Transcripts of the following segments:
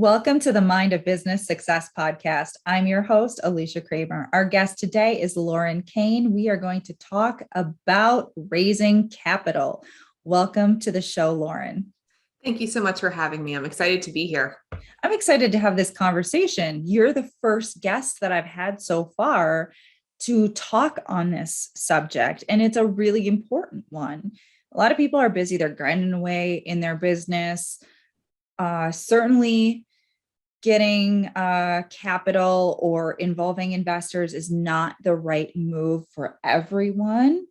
Welcome to the Mind of Business Success podcast. I'm your host, Alicia Kramer. Our guest today is Lauren Kane. We are going to talk about raising capital. Welcome to the show, Lauren. Thank you so much for having me. I'm excited to be here. I'm excited to have this conversation. You're the first guest that I've had so far to talk on this subject, and it's a really important one. A lot of people are busy. They're grinding away in their business. Certainly getting capital or involving investors is not the right move for everyone,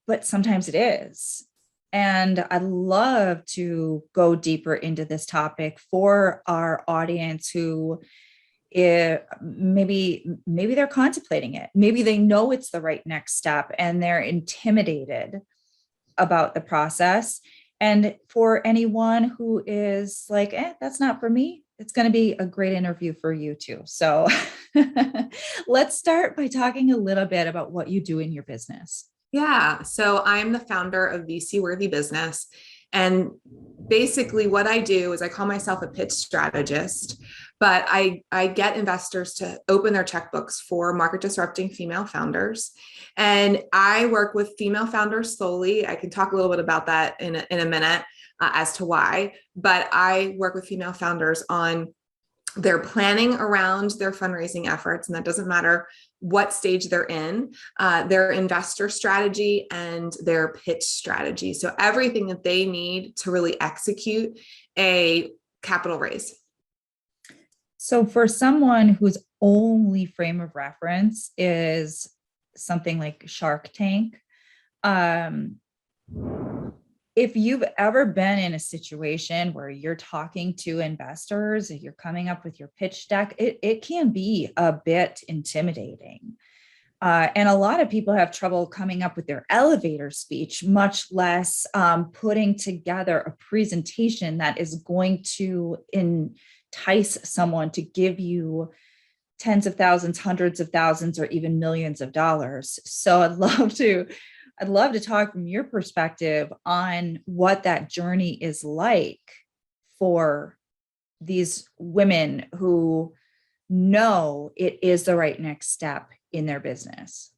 but sometimes it is. And I'd love to go deeper into this topic for our audience who maybe they're contemplating it. Maybe they know it's the right next step and they're intimidated about the process. And for anyone who is like, that's not for me, it's going to be a great interview for you too. So let's start by talking a little bit about what you do in your business. Yeah. So I'm the founder of VC Worthy Business. And basically what I do is I call myself a pitch strategist, but I get investors to open their checkbooks for market disrupting female founders. And I work with female founders solely. I can talk a little bit about that in a minute as to why, but I work with female founders on their planning around their fundraising efforts. And that doesn't matter what stage they're in, their investor strategy and their pitch strategy. So everything that they need to really execute a capital raise. So for someone whose only frame of reference is something like Shark Tank, if you've ever been in a situation where you're talking to investors, you're coming up with your pitch deck, it can be a bit intimidating. And a lot of people have trouble coming up with their elevator speech, much less putting together a presentation that is going to entice someone to give you tens of thousands, hundreds of thousands, or even millions of dollars. So I'd love to talk from your perspective on what that journey is like for these women who know it is the right next step in their business.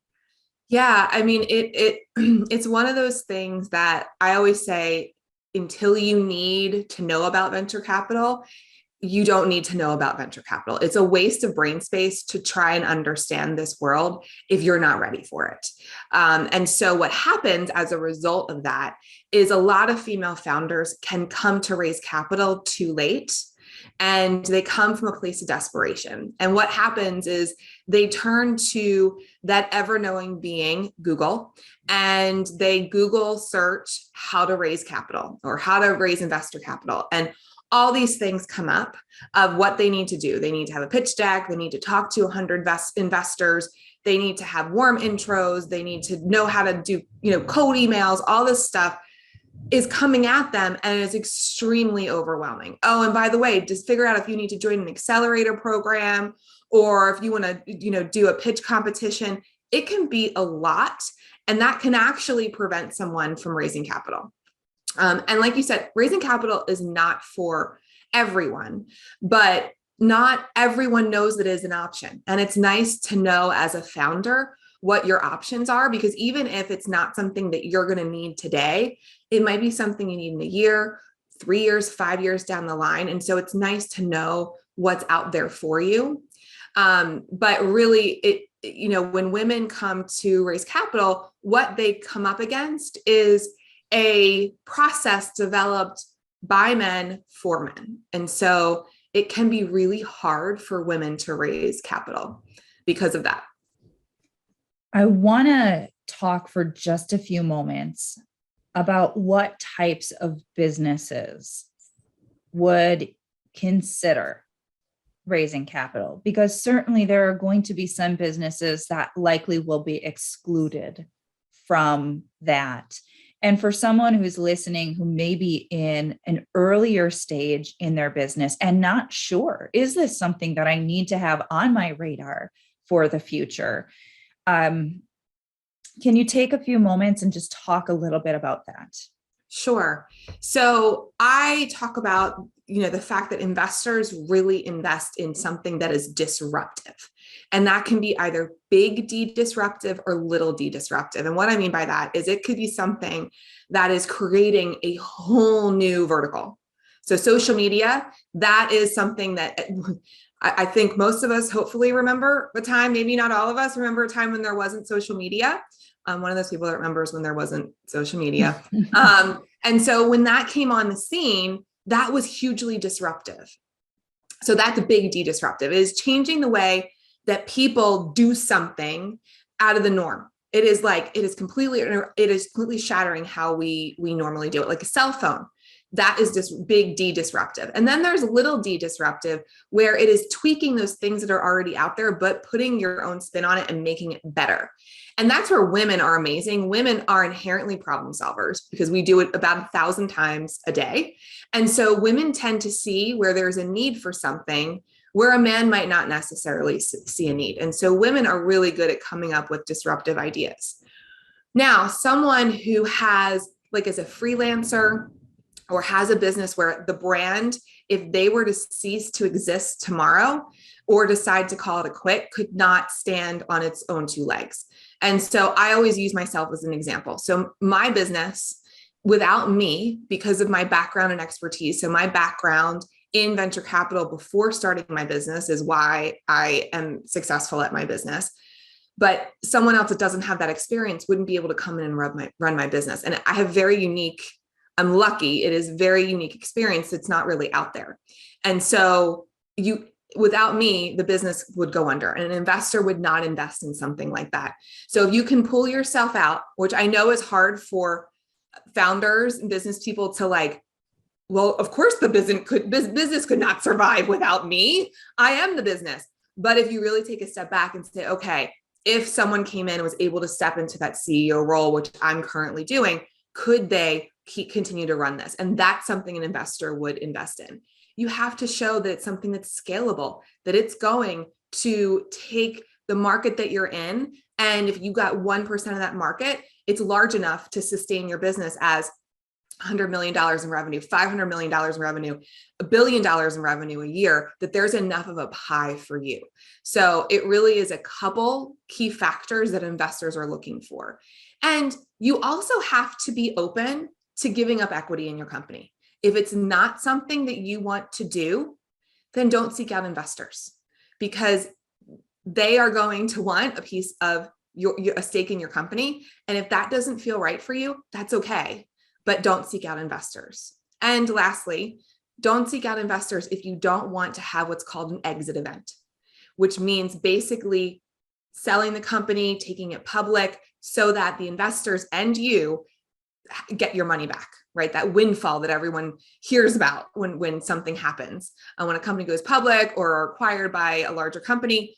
Yeah, I mean, it's one of those things that I always say, until you need to know about venture capital, you don't need to know about venture capital. It's a waste of brain space to try and understand this world if you're not ready for it. And so what happens as a result of that is a lot of female founders can come to raise capital too late. And they come from a place of desperation. And what happens is they turn to that ever-knowing being, Google, and they Google search how to raise capital or how to raise investor capital. And all these things come up of what they need to do. They need to have a pitch deck. They need to talk to 100 investors. They need to have warm intros. They need to know how to do, cold emails. All this stuff is coming at them and is extremely overwhelming. Oh, and by the way, just figure out if you need to join an accelerator program or if you want to, do a pitch competition. It can be a lot, and that can actually prevent someone from raising capital. And like you said, raising capital is not for everyone, but not everyone knows that it is an option. And it's nice to know as a founder what your options are, because even if it's not something that you're going to need today, it might be something you need in a year, 3 years, 5 years down the line. And so it's nice to know what's out there for you. But really, when women come to raise capital, what they come up against is a process developed by men for men. And so it can be really hard for women to raise capital because of that. I want to talk for just a few moments about what types of businesses would consider raising capital, because certainly there are going to be some businesses that likely will be excluded from that. And for someone who's listening, who may be in an earlier stage in their business and not sure, is this something that I need to have on my radar for the future? Can you take a few moments and just talk a little bit about that? Sure. So I talk about, the fact that investors really invest in something that is disruptive. And that can be either big D disruptive or little d disruptive. And what I mean by that is it could be something that is creating a whole new vertical. So social media, that is something that I think most of us hopefully remember a time, maybe not all of us remember a time when there wasn't social media. I'm one of those people that remembers when there wasn't social media. And so when that came on the scene, that was hugely disruptive. So that's a big D disruptive. It is changing the way that people do something out of the norm. It is completely shattering how we normally do it, like a cell phone. That is just big D disruptive. And then there's little d disruptive, where it is tweaking those things that are already out there, but putting your own spin on it and making it better. And that's where women are amazing. Women are inherently problem solvers because we do it about 1,000 times a day. And so women tend to see where there's a need for something where a man might not necessarily see a need. And so women are really good at coming up with disruptive ideas. Now, someone who has, like, as a freelancer or has a business where the brand, if they were to cease to exist tomorrow or decide to call it a quit, could not stand on its own two legs. And so I always use myself as an example. So my business, without me, because of my background and expertise, so my background in venture capital before starting my business is why I am successful at my business. But someone else that doesn't have that experience wouldn't be able to come in and run my business. And I have I'm lucky, it is very unique experience that's not really out there. And so without me, the business would go under, and an investor would not invest in something like that. So if you can pull yourself out, which I know is hard for founders and business people to like, well, of course the business could not survive without me. I am the business. But if you really take a step back and say, okay, if someone came in and was able to step into that CEO role, which I'm currently doing, could they continue to run this? And that's something an investor would invest in. You have to show that it's something that's scalable, that it's going to take the market that you're in. And if you got 1% of that market, it's large enough to sustain your business as $100 million in revenue, $500 million in revenue, $1 billion in revenue a year, that there's enough of a pie for you. So it really is a couple key factors that investors are looking for. And you also have to be open to giving up equity in your company. If it's not something that you want to do, then don't seek out investors, because they are going to want a piece of a stake in your company. And if that doesn't feel right for you, that's okay. But don't seek out investors. And lastly, don't seek out investors if you don't want to have what's called an exit event, which means basically selling the company, taking it public, so that the investors and you get your money back, right? That windfall that everyone hears about when something happens. When a company goes public or are acquired by a larger company,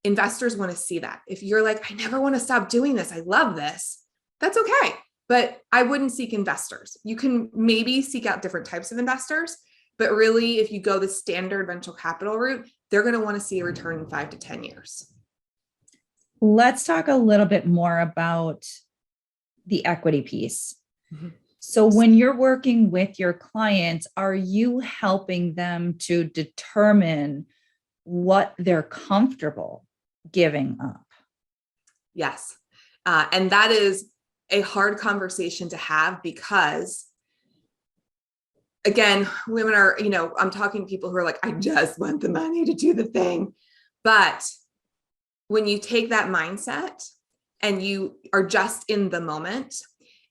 investors want to see that. If you're like, I never want to stop doing this, I love this, that's okay. But I wouldn't seek investors. You can maybe seek out different types of investors, but really, if you go the standard venture capital route, they're going to want to see a return in 5 to 10 years. Let's talk a little bit more about the equity piece. Mm-hmm. So when you're working with your clients, are you helping them to determine what they're comfortable giving up? Yes. And that is a hard conversation to have, because again, women are, I'm talking to people who are like, I just want the money to do the thing. But when you take that mindset and you are just in the moment,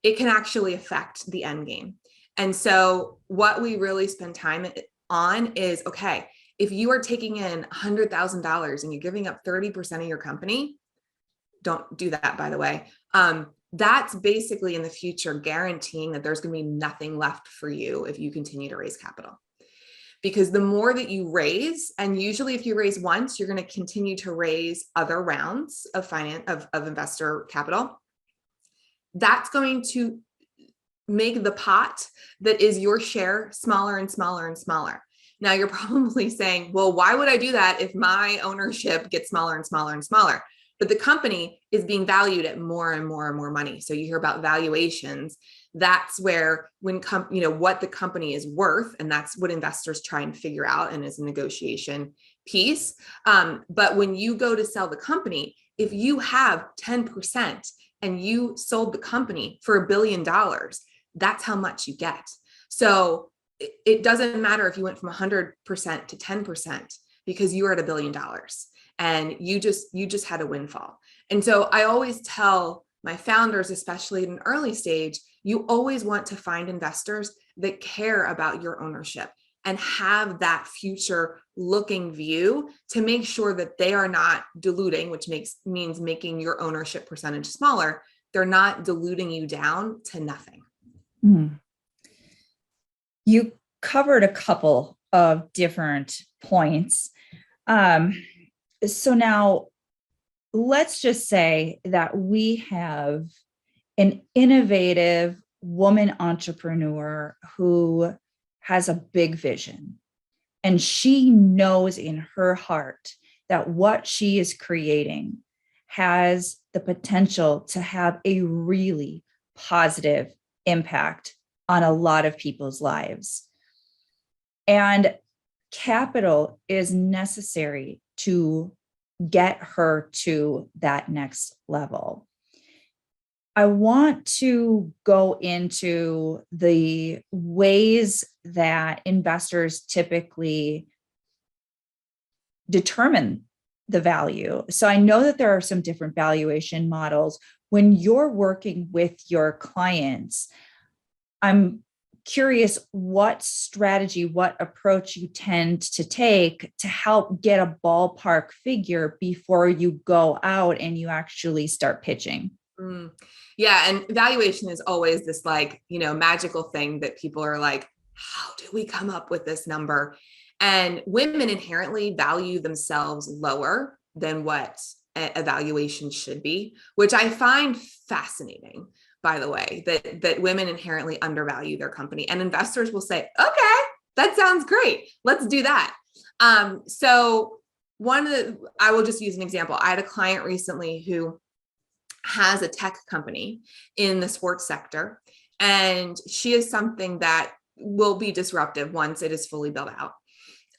it can actually affect the end game. And so what we really spend time on is, okay, if you are taking in $100,000 and you're giving up 30% of your company, don't do that, by the way. That's basically in the future guaranteeing that there's going to be nothing left for you if you continue to raise capital. Because the more that you raise, and usually if you raise once, you're going to continue to raise other rounds of of investor capital. That's going to make the pot that is your share smaller and smaller and smaller. Now you're probably saying, well, why would I do that if my ownership gets smaller and smaller and smaller? But the company is being valued at more and more and more money. So you hear about valuations That's where what the company is worth, and that's what investors try and figure out, and is a negotiation piece. But when you go to sell the company, if you have 10% and you sold the company for $1 billion, that's how much you get. So it doesn't matter if you went from 100% to 10%, because you are at $1 billion and you just had a windfall. And so I always tell my founders, especially in an early stage, you always want to find investors that care about your ownership and have that future looking view to make sure that they are not diluting, which means making your ownership percentage smaller. They're not diluting you down to nothing. You covered a couple of different points. So now let's just say that we have an innovative woman entrepreneur who has a big vision, and she knows in her heart that what she is creating has the potential to have a really positive impact on a lot of people's lives. And capital is necessary to get her to that next level. I want to go into the ways that investors typically determine the value. So I know that there are some different valuation models. When you're working with your clients, I'm curious what strategy, what approach you tend to take to help get a ballpark figure before you go out and you actually start pitching. Yeah. And valuation is always this magical thing that people are like, how do we come up with this number? And women inherently value themselves lower than what a valuation should be, which I find fascinating, by the way, that women inherently undervalue their company, and investors will say, okay, that sounds great. Let's do that. So I will just use an example. I had a client recently who has a tech company in the sports sector, and she is something that will be disruptive once it is fully built out.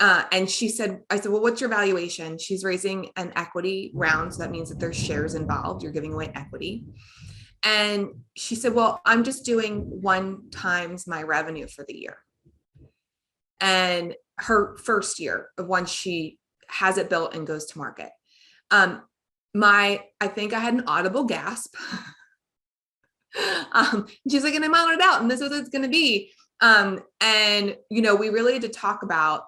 And I said, well, what's your valuation? She's raising an equity round. So that means that there's shares involved. You're giving away equity. And she said, well, I'm just doing 1 times my revenue for the year. And her first year of once she has it built and goes to market. I think I had an audible gasp. She's like, and I modeled it out, and this is what it's going to be. And we really had to talk about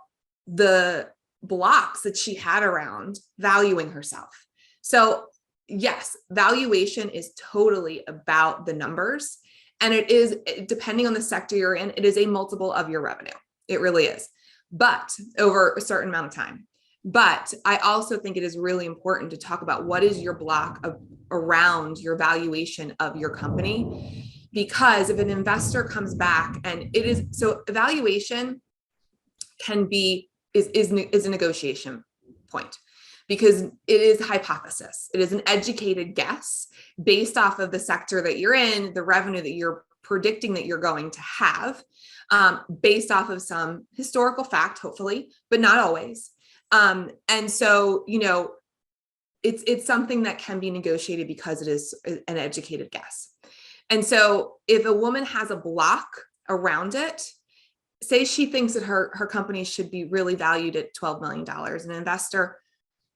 the blocks that she had around valuing herself. So yes, valuation is totally about the numbers. And it is, depending on the sector you're in, it is a multiple of your revenue. It really is, but over a certain amount of time. But I also think it is really important to talk about what is your block around your valuation of your company. Because if an investor comes back and evaluation is a negotiation point, because it is hypothesis. It is an educated guess based off of the sector that you're in, the revenue that you're predicting that you're going to have, based off of some historical fact, hopefully, but not always. And so, it's something that can be negotiated because it is an educated guess. And so if a woman has a block around it, say she thinks that her company should be really valued at $12 million. An investor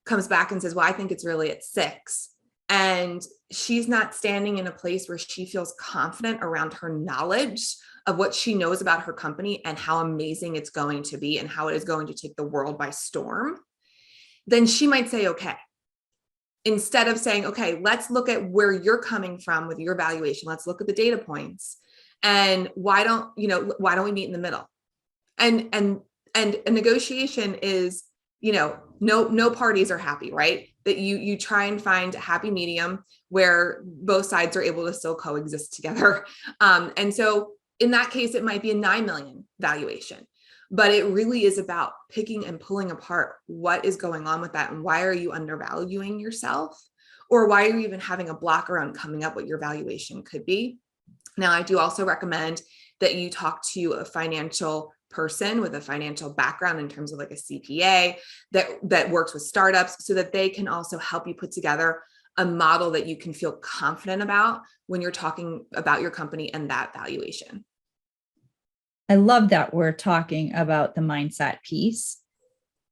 comes back and says, well, I think it's really at 6. And she's not standing in a place where she feels confident around her knowledge of what she knows about her company and how amazing it's going to be and how it is going to take the world by storm, then she might say, okay. Instead of saying, okay, let's look at where you're coming from with your valuation. Let's look at the data points. And why don't we meet in the middle? And a negotiation is, no parties are happy, right? That you try and find a happy medium where both sides are able to still coexist together. And so in that case, it might be a 9 million valuation, but it really is about picking and pulling apart what is going on with that. And why are you undervaluing yourself? Or why are you even having a block around coming up what your valuation could be? Now, I do also recommend that you talk to a financial person with a financial background in terms of like a CPA that works with startups, so that they can also help you put together a model that you can feel confident about when you're talking about your company and that valuation. I love that we're talking about the mindset piece.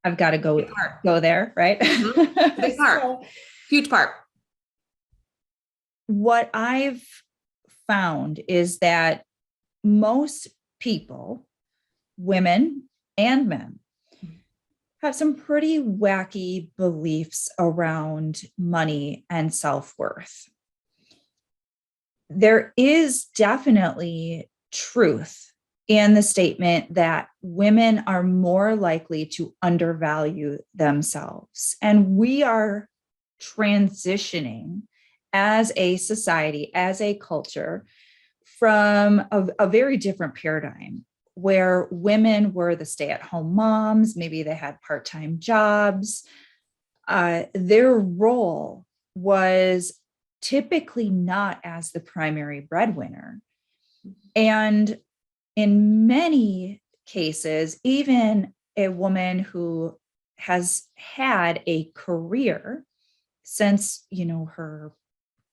I've got to go there, right? Mm-hmm. Big part, so, huge part. What I've found is that most people, women and men, have some pretty wacky beliefs around money and self-worth. There is definitely truth in the statement that women are more likely to undervalue themselves. And we are transitioning as a society, as a culture, from a very different paradigm where women were the stay-at-home moms, maybe they had part-time jobs. Their role was typically not as the primary breadwinner. And in many cases, even a woman who has had a career since, her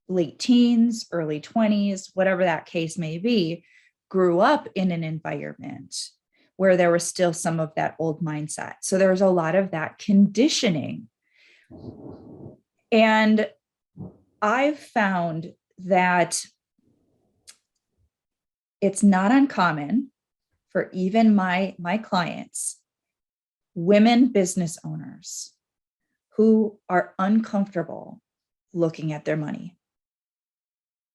late teens, early 20s, whatever that case may be, grew up in an environment where there was still some of that old mindset. So there's a lot of that conditioning. And I've found that it's not uncommon for even my clients, women business owners, who are uncomfortable looking at their money.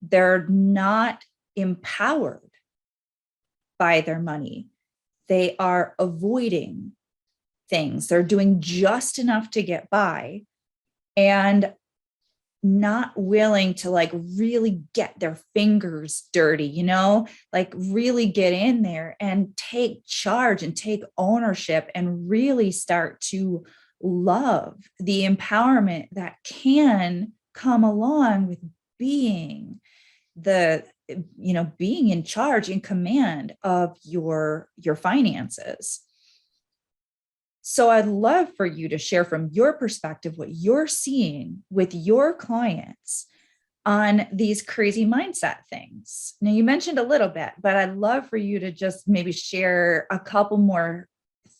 They're not empowered by their money. They are avoiding things. They're doing just enough to get by and not willing to like really get their fingers dirty, like really get in there and take charge and take ownership and really start to love the empowerment that can come along with being being in charge, in command of your finances. So I'd love for you to share from your perspective what you're seeing with your clients on these crazy mindset things. Now, you mentioned a little bit, but I'd love for you to just maybe share a couple more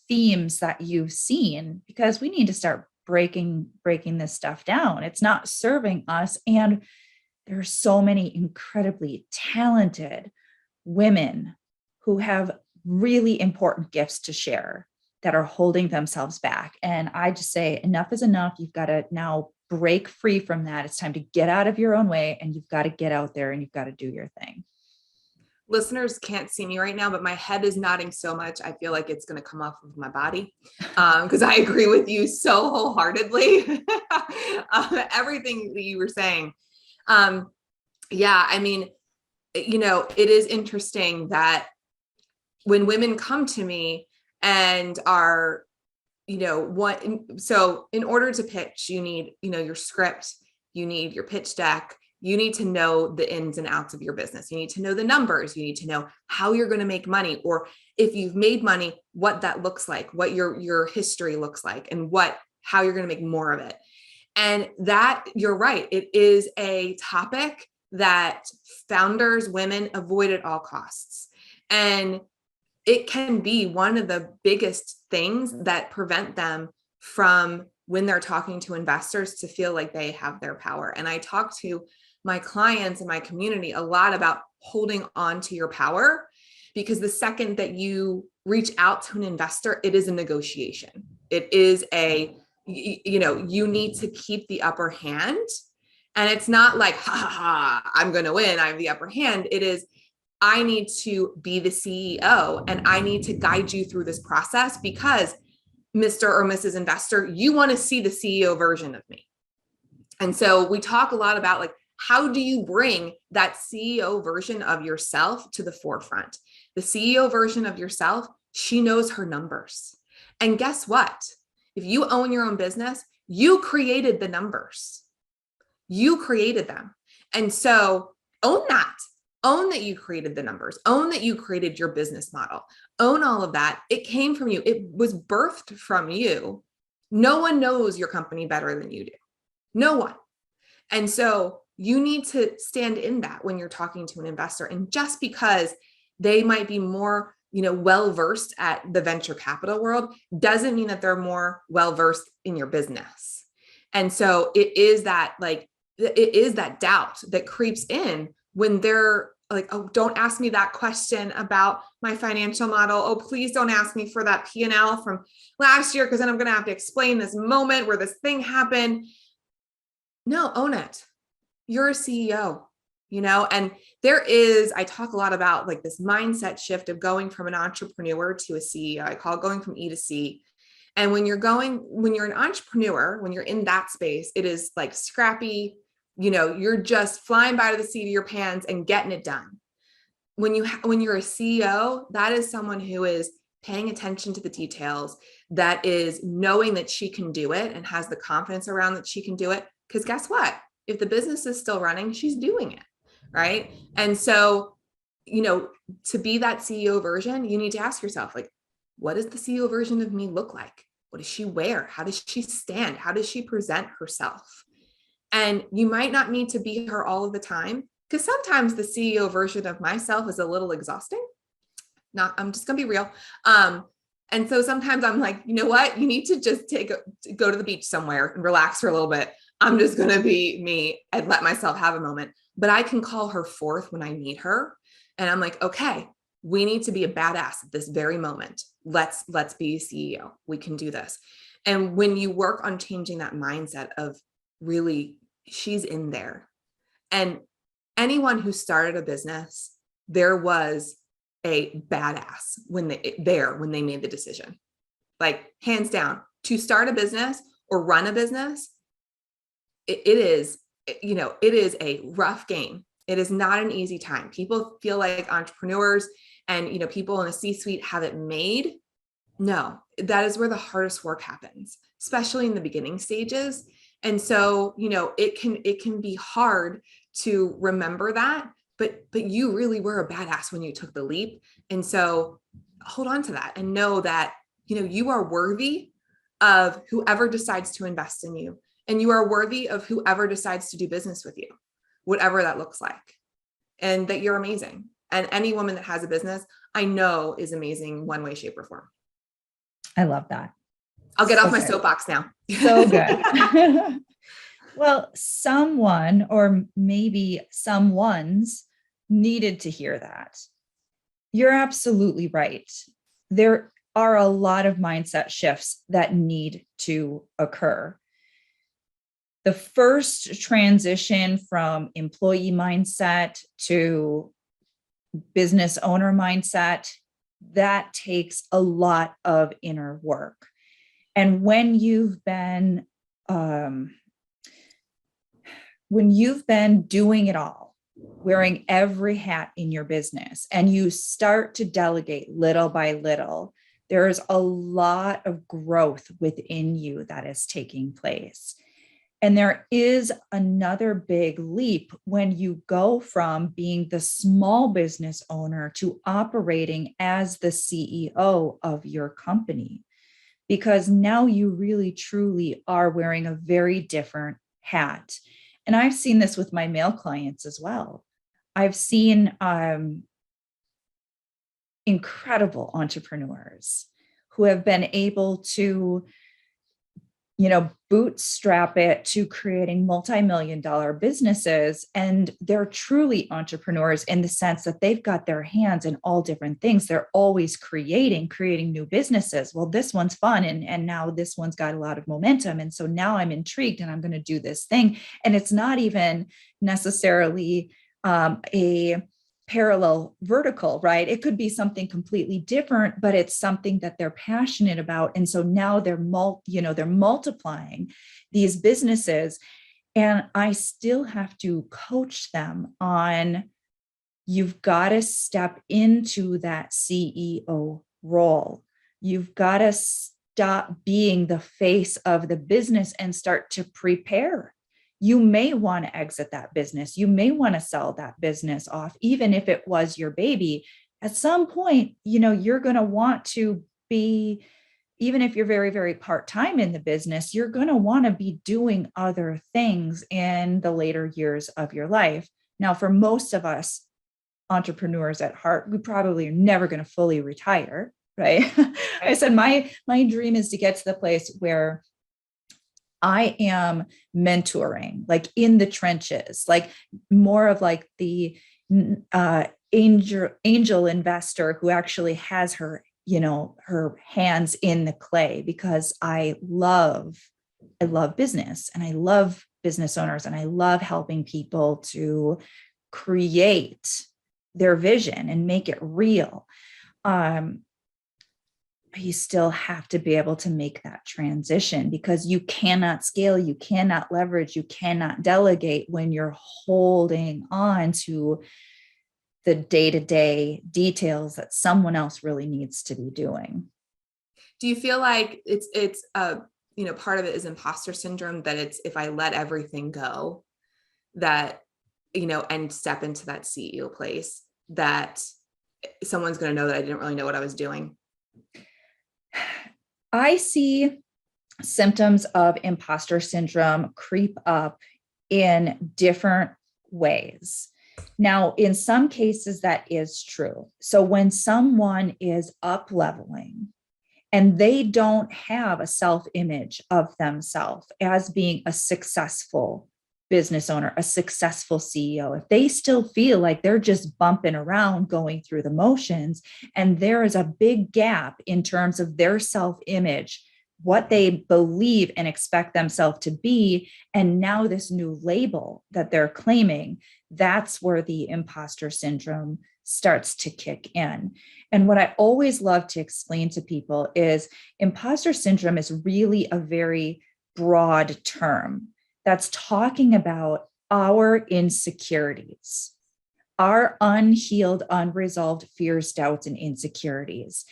themes that you've seen, because we need to start breaking this stuff down. It's not serving us. And there are so many incredibly talented women who have really important gifts to share that are holding themselves back. And I just say enough is enough. You've got to now break free from that. It's time to get out of your own way, and you've got to get out there and you've got to do your thing. Listeners can't see me right now, but my head is nodding so much. I feel like it's going to come off of my body because I agree with you so wholeheartedly. Everything that you were saying. Yeah, I mean, it is interesting that when women come to me and are, so in order to pitch, you need, your script, you need your pitch deck, you need to know the ins and outs of your business. You need to know the numbers. You need to know how you're going to make money, or if you've made money, what that looks like, what your history looks like, and how you're going to make more of it. And that, you're right, it is a topic that founders, women, avoid at all costs. And it can be one of the biggest things that prevent them from, when they're talking to investors, to feel like they have their power. And I talk to my clients and my community a lot about holding on to your power, because the second that you reach out to an investor, it is a negotiation. It is you need to keep the upper hand. And it's not like, I'm going to win, I have the upper hand. It is, I need to be the CEO and I need to guide you through this process, because Mr. or Mrs. Investor, you want to see the CEO version of me. And so we talk a lot about, like, how do you bring that CEO version of yourself to the forefront? The CEO version of yourself, she knows her numbers. And guess what? If you own your own business, you created the numbers. You created them. And so own that. Own that you created the numbers, own that you created your business model, own all of that. It came from you. It was birthed from you. No one knows your company better than you do. No one. And so you need to stand in that when you're talking to an investor. And just because they might be more, well-versed at the venture capital world doesn't mean that they're more well-versed in your business. And so it is that doubt that creeps in when they're like, oh, don't ask me that question about my financial model. Oh, please don't ask me for that P&L from last year, because then I'm going to have to explain this moment where this thing happened. No, own it. You're a CEO, and I talk a lot about like this mindset shift of going from an entrepreneur to a CEO. I call it going from E to C. And when you're an entrepreneur, when you're in that space, it is like scrappy, you're just flying by to the seat of your pants and getting it done. When you're a CEO, that is someone who is paying attention to the details, that is knowing that she can do it and has the confidence around that she can do it. Because guess what? If the business is still running, she's doing it, right? And so, to be that CEO version, you need to ask yourself, like, what does the CEO version of me look like? What does she wear? How does she stand? How does she present herself? And you might not need to be her all of the time, because sometimes the CEO version of myself is a little exhausting. I'm just gonna be real. And so sometimes I'm like, you know what? You need to just go to the beach somewhere and relax for a little bit. I'm just going to be me and let myself have a moment, but I can call her forth when I need her. And I'm like, okay, we need to be a badass at this very moment. Let's be a CEO. We can do this. And when you work on changing that mindset of really, she's in there. And anyone who started a business, there was a badass when they made the decision, like hands down, to start a business or run a business. It is a rough game. It is not an easy time. People feel like entrepreneurs and, people in a C-suite have it made. No, that is where the hardest work happens, especially in the beginning stages. And so, it can be hard to remember that, but you really were a badass when you took the leap. And so hold on to that and know that, you are worthy of whoever decides to invest in you. And you are worthy of whoever decides to do business with you, whatever that looks like, and that you're amazing. And any woman that has a business, I know, is amazing one way, shape, or form. I love that. I'll get off my soapbox now. So good. Well, someone or maybe someone's needed to hear that. You're absolutely right. There are a lot of mindset shifts that need to occur. The first transition from employee mindset to business owner mindset, that takes a lot of inner work. And when you've been doing it all, wearing every hat in your business, and you start to delegate little by little, there's a lot of growth within you that is taking place. And there is another big leap when you go from being the small business owner to operating as the CEO of your company, because now you really truly are wearing a very different hat. And I've seen this with my male clients as well. I've seen incredible entrepreneurs who have been able to bootstrap it to creating multi-million-dollar businesses. And they're truly entrepreneurs in the sense that they've got their hands in all different things. They're always creating new businesses. Well, this one's fun. And now this one's got a lot of momentum. And so now I'm intrigued and I'm going to do this thing. And it's not even necessarily a parallel vertical, right? It could be something completely different, but it's something that they're passionate about. And so now they're multiplying these businesses. And I still have to coach them on, you've got to step into that CEO role. You've got to stop being the face of the business and start to prepare You may want to exit that business. You may want to sell that business off, even if it was your baby. At some point, you're going to want to be, even if you're very, very part-time in the business, you're going to want to be doing other things in the later years of your life. Now, for most of us entrepreneurs at heart, we probably are never going to fully retire, right? I said, my dream is to get to the place where I am mentoring, like in the trenches, like more of like the angel investor who actually has her hands in the clay, because I love business, and I love business owners, and I love helping people to create their vision and make it real. You still have to be able to make that transition, because you cannot scale, you cannot leverage, you cannot delegate when you're holding on to the day-to-day details that someone else really needs to be doing. Do you feel like it's part of it is imposter syndrome, that it's, if I let everything go, that, and step into that CEO place, that someone's going to know that I didn't really know what I was doing? I see symptoms of imposter syndrome creep up in different ways. Now, in some cases, that is true. So when someone is up leveling and they don't have a self-image of themselves as being a successful business owner, a successful CEO, if they still feel like they're just bumping around going through the motions, and there is a big gap in terms of their self-image, what they believe and expect themselves to be, and now this new label that they're claiming, that's where the imposter syndrome starts to kick in. And what I always love to explain to people is imposter syndrome is really a very broad term that's talking about our insecurities, our unhealed, unresolved fears, doubts, and insecurities.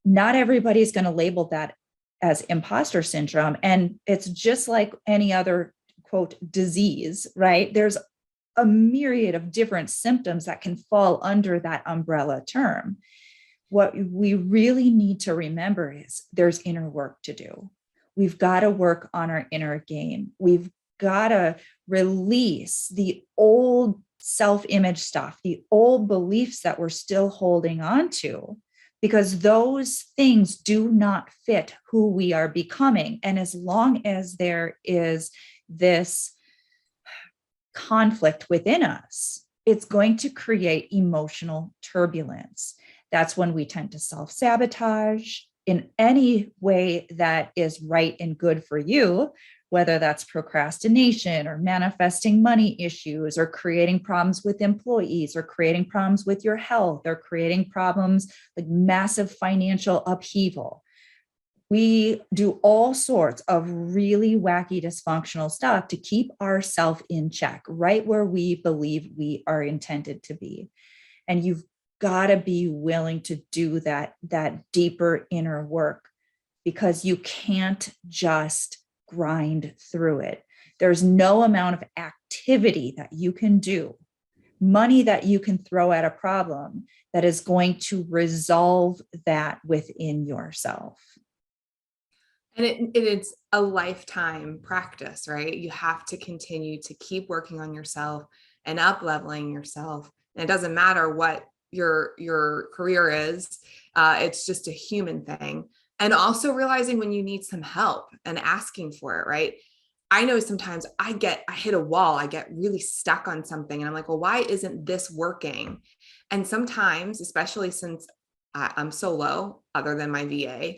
Not everybody's going to label that as imposter syndrome. And it's just like any other, quote, disease, right? There's a myriad of different symptoms that can fall under that umbrella term. What we really need to remember is there's inner work to do. We've got to work on our inner game. We've got to release the old self-image stuff, the old beliefs that we're still holding on to, because those things do not fit who we are becoming. And as long as there is this conflict within us, it's going to create emotional turbulence. That's when we tend to self-sabotage in any way that is right and good for you, whether that's procrastination or manifesting money issues or creating problems with employees or creating problems with your health or creating problems like massive financial upheaval. We do all sorts of really wacky, dysfunctional stuff to keep ourselves in check, right where we believe we are intended to be. And you've got to be willing to do that deeper inner work, because you can't just grind through it. There's no amount of activity that you can do, money that you can throw at a problem, that is going to resolve that within yourself. And it's a lifetime practice, right? You have to continue to keep working on yourself and up leveling yourself. And it doesn't matter what your career is. It's just a human thing. And also realizing when you need some help and asking for it, right? I know sometimes I hit a wall, I get really stuck on something and I'm like, well, why isn't this working? And sometimes, especially since I'm solo other than my VA,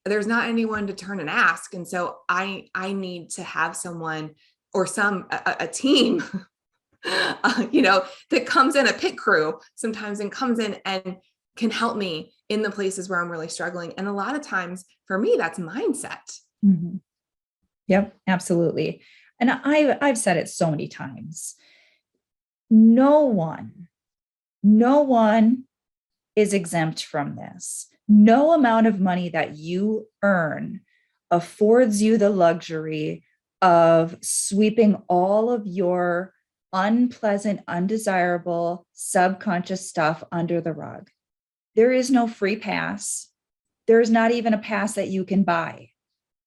there's not anyone to turn and ask. And so I need to have someone or a team, that comes in, a pit crew sometimes, and comes in and can help me in the places where I'm really struggling. And a lot of times for me, that's mindset. Mm-hmm. Yep, absolutely. And I've said it so many times. No one is exempt from this. No amount of money that you earn affords you the luxury of sweeping all of your unpleasant, undesirable, subconscious stuff under the rug. There is no free pass. There's not even a pass that you can buy.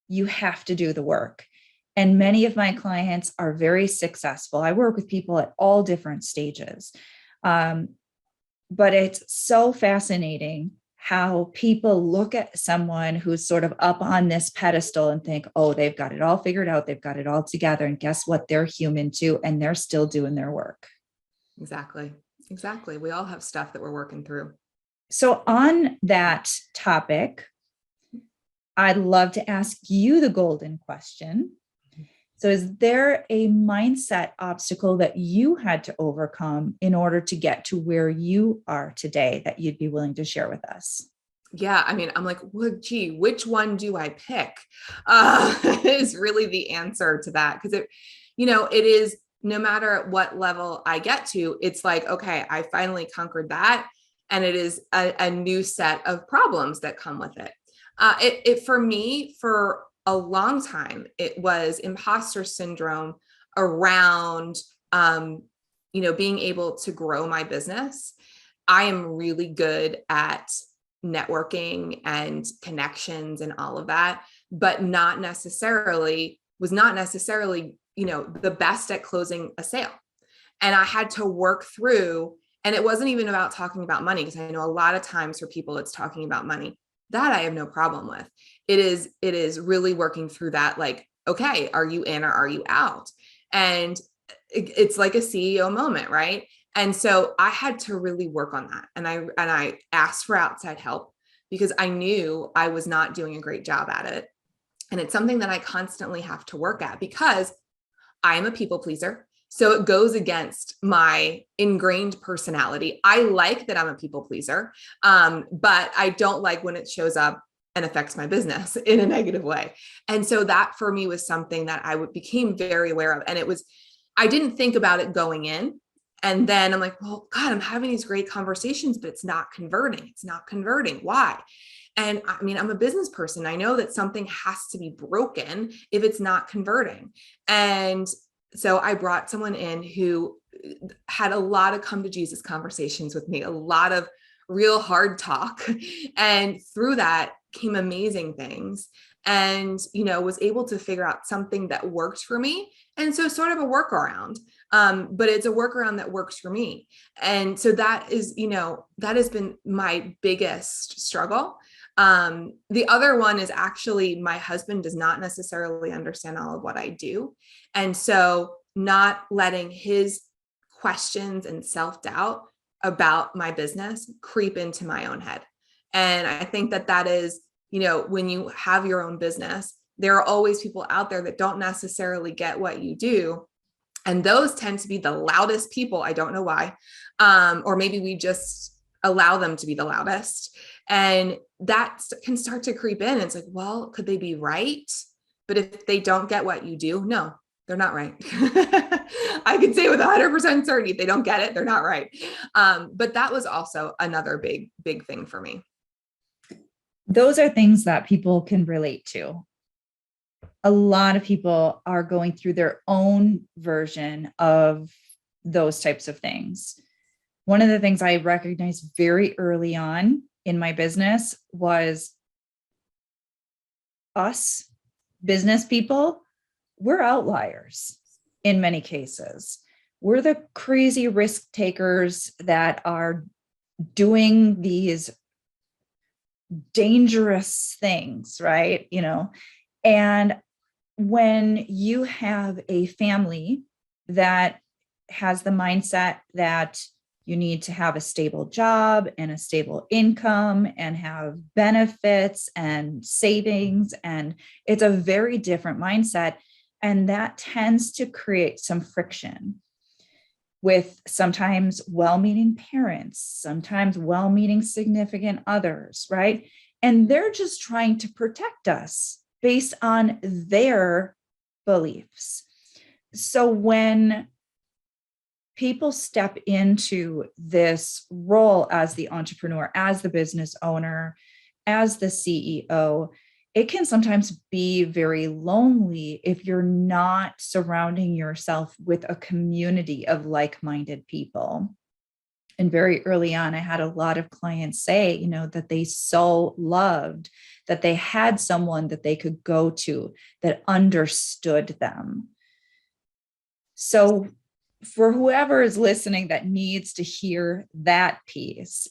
You have to do the work. And many of my clients are very successful. I work with people at all different stages. But it's so fascinating how people look at someone who's sort of up on this pedestal and think, oh, they've got it all figured out. They've got it all together. And guess what? They're human too. And they're still doing their work. Exactly. Exactly. We all have stuff that we're working through. So on that topic, I'd love to ask you the golden question. So is there a mindset obstacle that you had to overcome in order to get to where you are today that you'd be willing to share with us? Yeah. I mean, I'm like, well, gee, which one do I pick? Is really the answer to that. Because it is, no matter at what level I get to, it's like, okay, I finally conquered that. And it is a new set of problems that come with it. It for me, for a long time, it was imposter syndrome around, being able to grow my business. I am really good at networking and connections and all of that, but was not necessarily, the best at closing a sale. And I had to work through, and it wasn't even about talking about money, because I know a lot of times for people, it's talking about money. That I have no problem with. It is really working through that. Like, okay, are you in or are you out? And it's like a CEO moment, right? And so I had to really work on that. And I asked for outside help because I knew I was not doing a great job at it. And it's something that I constantly have to work at because I am a people pleaser. So it goes against my ingrained personality. I like that I'm a people pleaser, but I don't like when it shows up and affects my business in a negative way. And so that for me was something that I became very aware of. And I didn't think about it going in. And then I'm like, well, God, I'm having these great conversations, but it's not converting. It's not converting. Why? And I mean, I'm a business person. I know that something has to be broken if it's not converting. And so I brought someone in who had a lot of come to Jesus conversations with me, a lot of real hard talk. And through that came amazing things, and, was able to figure out something that worked for me. And so sort of a workaround, but it's a workaround that works for me. And so that is, that has been my biggest struggle. The other one is actually my husband does not necessarily understand all of what I do. And so not letting his questions and self-doubt about my business creep into my own head. And I think that is, when you have your own business, there are always people out there that don't necessarily get what you do. And those tend to be the loudest people. I don't know why. Or maybe we just allow them to be the loudest. And that can start to creep in. It's like, well, could they be right? But if they don't get what you do, no, they're not right. I can say with 100% certainty, if they don't get it, they're not right. But that was also another big, big thing for me. Those are things that people can relate to. A lot of people are going through their own version of those types of things. One of the things I recognized very early on in my business was us business people, we're outliers in many cases. We're the crazy risk takers that are doing these dangerous things, right? And when you have a family that has the mindset that you need to have a stable job and a stable income and have benefits and savings, and it's a very different mindset. And that tends to create some friction with sometimes well-meaning parents, sometimes well-meaning significant others, right? And they're just trying to protect us based on their beliefs. So when people step into this role as the entrepreneur, as the business owner, as the CEO, it can sometimes be very lonely if you're not surrounding yourself with a community of like-minded people. And very early on, I had a lot of clients say, that they so loved that they had someone that they could go to that understood them. So for whoever is listening that needs to hear that piece,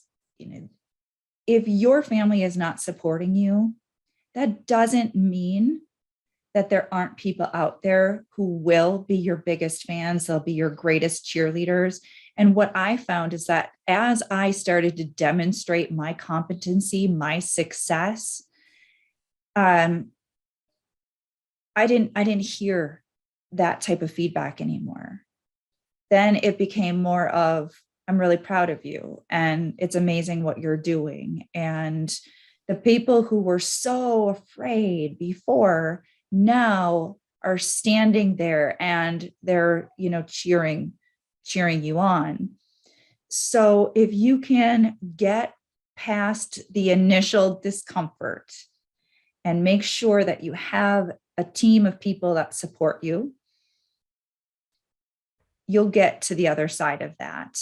if your family is not supporting you, that doesn't mean that there aren't people out there who will be your biggest fans. They'll be your greatest cheerleaders. And what I found is that as I started to demonstrate my competency, my success, I didn't hear that type of feedback anymore. Then it became more of, I'm really proud of you, and it's amazing what you're doing. And the people who were so afraid before now are standing there and they're, cheering you on. So if you can get past the initial discomfort and make sure that you have a team of people that support you, you'll get to the other side of that.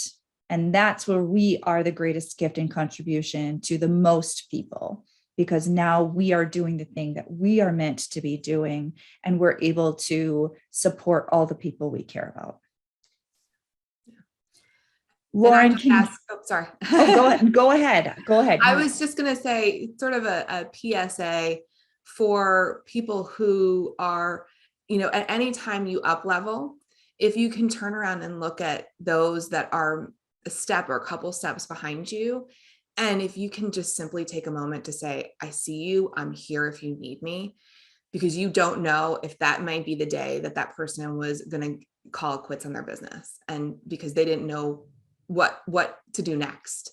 And that's where we are the greatest gift and contribution to the most people, because now we are doing the thing that we are meant to be doing, and we're able to support all the people we care about. Lauren, sorry. Go ahead. I was just going to say sort of a PSA for people who are, at any time you up level, if you can turn around and look at those that are a step or a couple steps behind you, and if you can just simply take a moment to say, I see you, I'm here if you need me, because you don't know if that might be the day that person was going to call quits on their business, and because they didn't know what to do next.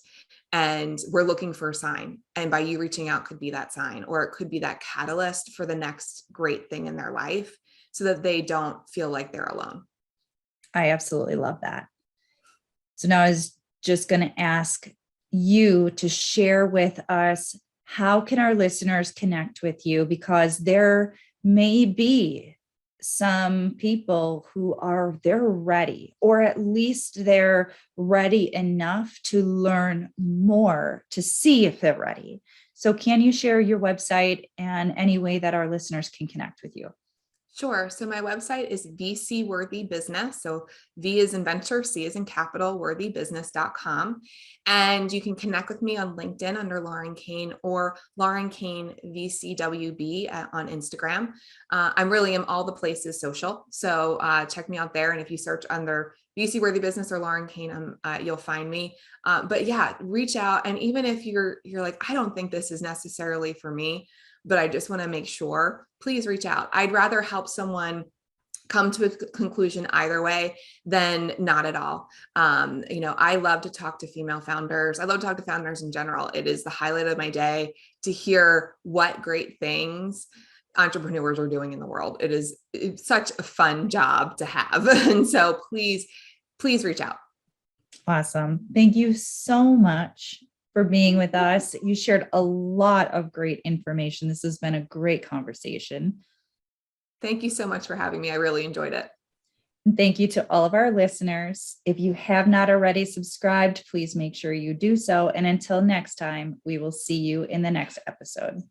And we're looking for a sign. And by you reaching out could be that sign, or it could be that catalyst for the next great thing in their life, so that they don't feel like they're alone. I absolutely love that. So now I was just going to ask you to share with us, how can our listeners connect with you? Because there may be some people who they're ready, or at least they're ready enough to learn more to see if they're ready. So can you share your website and any way that our listeners can connect with you? Sure. So my website is VC Worthy Business. So V is in venture, C is in capital, worthybusiness.com. And you can connect with me on LinkedIn under Lauren Kane, or Lauren Kane VCWB on Instagram. I really am all the places social. So check me out there. And if you search under VC Worthy Business or Lauren Kane, you'll find me. But yeah, reach out. And even if you're like, I don't think this is necessarily for me, but I just want to make sure, please reach out. I'd rather help someone come to a conclusion either way than not at all. I love to talk to female founders. I love to talk to founders in general. It is the highlight of my day to hear what great things entrepreneurs are doing in the world. It's such a fun job to have. And so please reach out. Awesome. Thank you so much for being with us. You shared a lot of great information. This has been a great conversation. Thank you so much for having me. I really enjoyed it. And thank you to all of our listeners. If you have not already subscribed, please make sure you do so. And until next time, we will see you in the next episode.